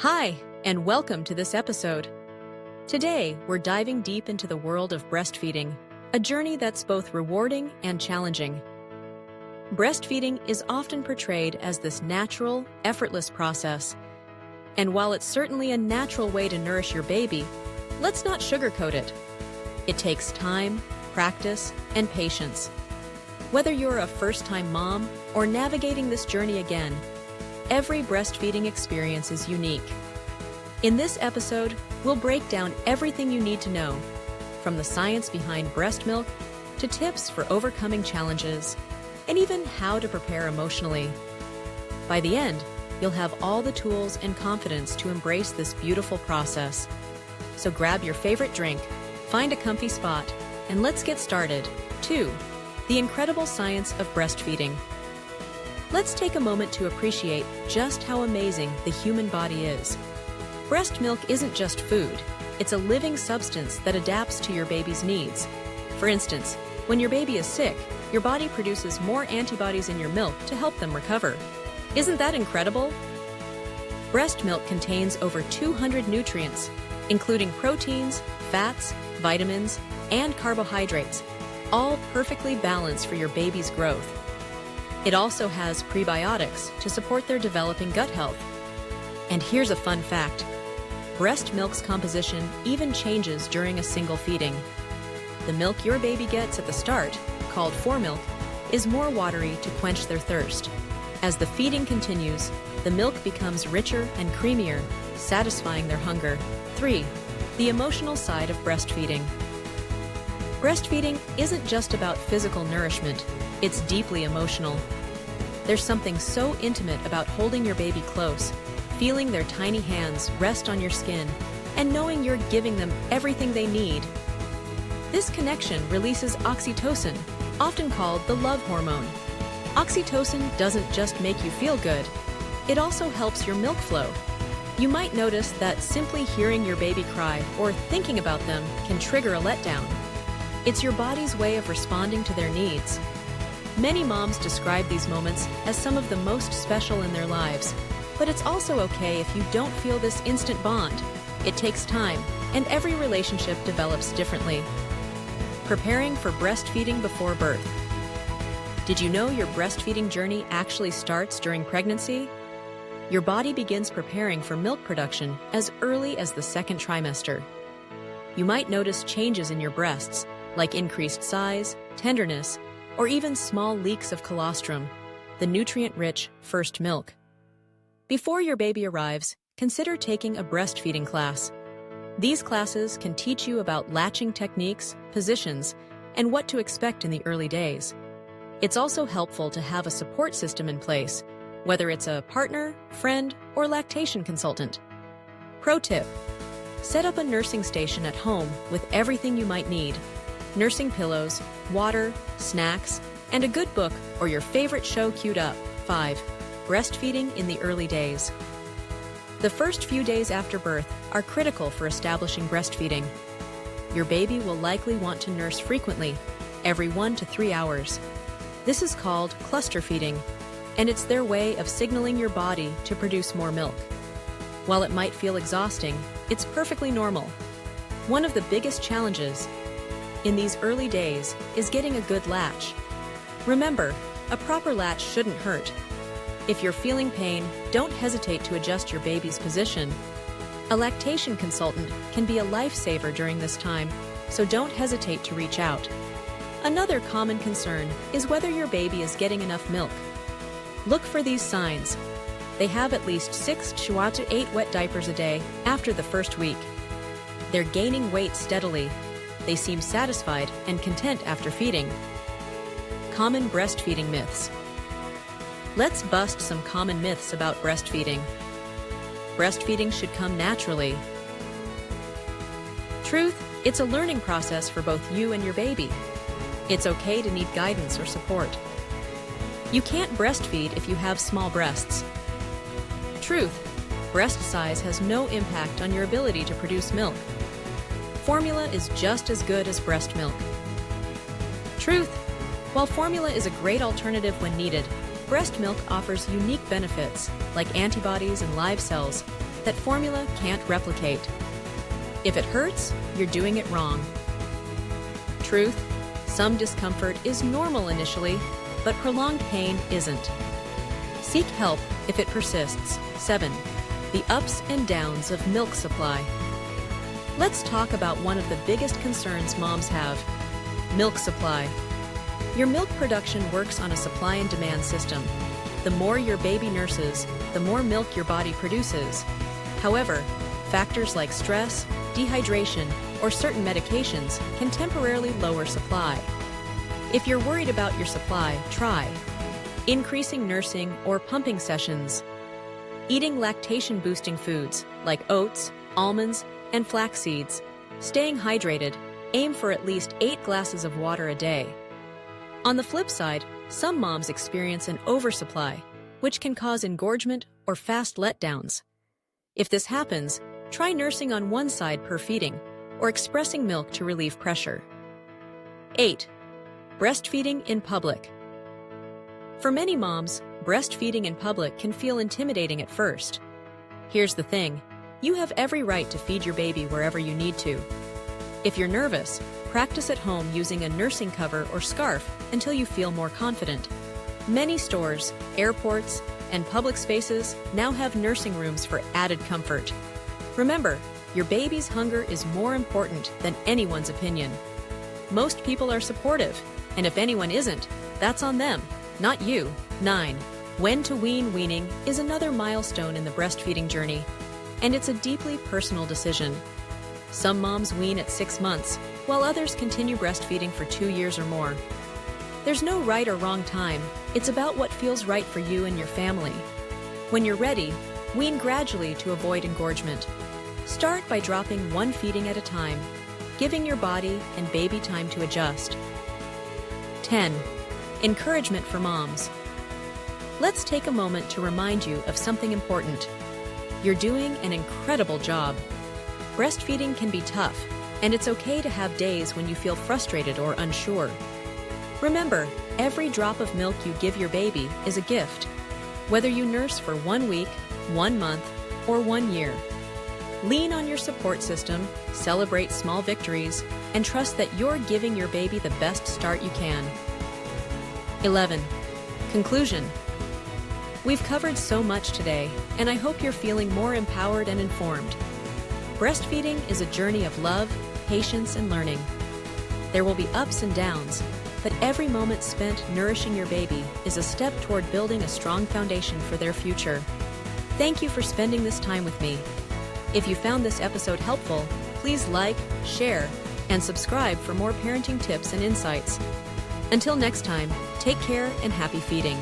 Hi, and welcome to this episode. Today, we're diving deep into the world of breastfeeding, a journey that's both rewarding and challenging. Breastfeeding is often portrayed as this natural, effortless process. And while it's certainly a natural way to nourish your baby, let's not sugarcoat it. It takes time, practice, and patience. Whether you're a first-time mom or navigating this journey again, every breastfeeding experience is unique. In this episode, we'll break down everything you need to know, from the science behind breast milk to tips for overcoming challenges, and even how to prepare emotionally. By the end, you'll have all the tools and confidence to embrace this beautiful process. So grab your favorite drink, find a comfy spot, and let's get started. 2. The incredible science of breastfeeding. Let's take a moment to appreciate just how amazing the human body is. Breast milk isn't just food, it's a living substance that adapts to your baby's needs. For instance, when your baby is sick, your body produces more antibodies in your milk to help them recover. Isn't that incredible? Breast milk contains over 200 nutrients, including proteins, fats, vitamins, and carbohydrates, all perfectly balanced for your baby's growth. It also has prebiotics to support their developing gut health. And here's a fun fact. Breast milk's composition even changes during a single feeding. The milk your baby gets at the start, called foremilk, is more watery to quench their thirst. As the feeding continues, the milk becomes richer and creamier, satisfying their hunger. 3. The emotional side of breastfeeding. Breastfeeding isn't just about physical nourishment, it's deeply emotional. There's something so intimate about holding your baby close, feeling their tiny hands rest on your skin, and knowing you're giving them everything they need. This connection releases oxytocin, often called the love hormone. Oxytocin doesn't just make you feel good, it also helps your milk flow. You might notice that simply hearing your baby cry or thinking about them can trigger a letdown. It's your body's way of responding to their needs. Many moms describe these moments as some of the most special in their lives, but it's also okay if you don't feel this instant bond. It takes time, and every relationship develops differently. Preparing for breastfeeding before birth. Did you know your breastfeeding journey actually starts during pregnancy? Your body begins preparing for milk production as early as the second trimester. You might notice changes in your breasts, like increased size, tenderness, or even small leaks of colostrum, the nutrient-rich first milk. Before your baby arrives, consider taking a breastfeeding class. These classes can teach you about latching techniques, positions, and what to expect in the early days. It's also helpful to have a support system in place, whether it's a partner, friend, or lactation consultant. Pro tip: set up a nursing station at home with everything you might need. Nursing pillows, water, snacks, and a good book or your favorite show queued up. 5. Breastfeeding in the early days. The first few days after birth are critical for establishing breastfeeding. Your baby will likely want to nurse frequently, every 1 to 3 hours. This is called cluster feeding, and it's their way of signaling your body to produce more milk. While it might feel exhausting, it's perfectly normal. One of the biggest challenges in these early days is getting a good latch. Remember, a proper latch shouldn't hurt. If you're feeling pain, don't hesitate to adjust your baby's position. A lactation consultant can be a lifesaver during this time, so don't hesitate to reach out. Another common concern is whether your baby is getting enough milk. Look for these signs. They have at least 6 to 8 wet diapers a day after the first week. They're gaining weight steadily. They seem satisfied and content after feeding. Common breastfeeding myths. Let's bust some common myths about breastfeeding. Breastfeeding should come naturally. Truth: it's a learning process for both you and your baby. It's okay to need guidance or support. You can't breastfeed if you have small breasts. Truth: breast size has no impact on your ability to produce milk. Formula is just as good as breast milk. Truth: while formula is a great alternative when needed, breast milk offers unique benefits like antibodies and live cells that formula can't replicate. If it hurts, you're doing it wrong. Truth: some discomfort is normal initially, but prolonged pain isn't. Seek help if it persists. 7. The ups and downs of milk supply. Let's talk about one of the biggest concerns moms have: milk supply. Your milk production works on a supply and demand system. The more your baby nurses, the more milk your body produces. However, factors like stress, dehydration, or certain medications can temporarily lower supply. If you're worried about your supply, try increasing nursing or pumping sessions, eating lactation-boosting foods like oats, almonds, and flax seeds, staying hydrated. Aim for at least 8 glasses of water a day. On the flip side, some moms experience an oversupply, which can cause engorgement or fast letdowns. If this happens, try nursing on one side per feeding or expressing milk to relieve pressure. 8. Breastfeeding in public. For many moms, breastfeeding in public can feel intimidating at first. Here's the thing: you have every right to feed your baby wherever you need to. If you're nervous, practice at home using a nursing cover or scarf until you feel more confident. Many stores, airports, and public spaces now have nursing rooms for added comfort. Remember, your baby's hunger is more important than anyone's opinion. Most people are supportive, and if anyone isn't, that's on them, not you. 9. When to wean. Weaning is another milestone in the breastfeeding journey, and it's a deeply personal decision. Some moms wean at 6 months, while others continue breastfeeding for 2 years or more. There's no right or wrong time. It's about what feels right for you and your family. When you're ready, wean gradually to avoid engorgement. Start by dropping one feeding at a time, giving your body and baby time to adjust. 10. Encouragement for moms. Let's take a moment to remind you of something important. You're doing an incredible job. Breastfeeding can be tough, and it's okay to have days when you feel frustrated or unsure. Remember, every drop of milk you give your baby is a gift. Whether you nurse for 1 week, 1 month, or 1 year. Lean on your support system, celebrate small victories, and trust that you're giving your baby the best start you can. 11. Conclusion. We've covered so much today, and I hope you're feeling more empowered and informed. Breastfeeding is a journey of love, patience, and learning. There will be ups and downs, but every moment spent nourishing your baby is a step toward building a strong foundation for their future. Thank you for spending this time with me. If you found this episode helpful, please like, share, and subscribe for more parenting tips and insights. Until next time, take care and happy feeding.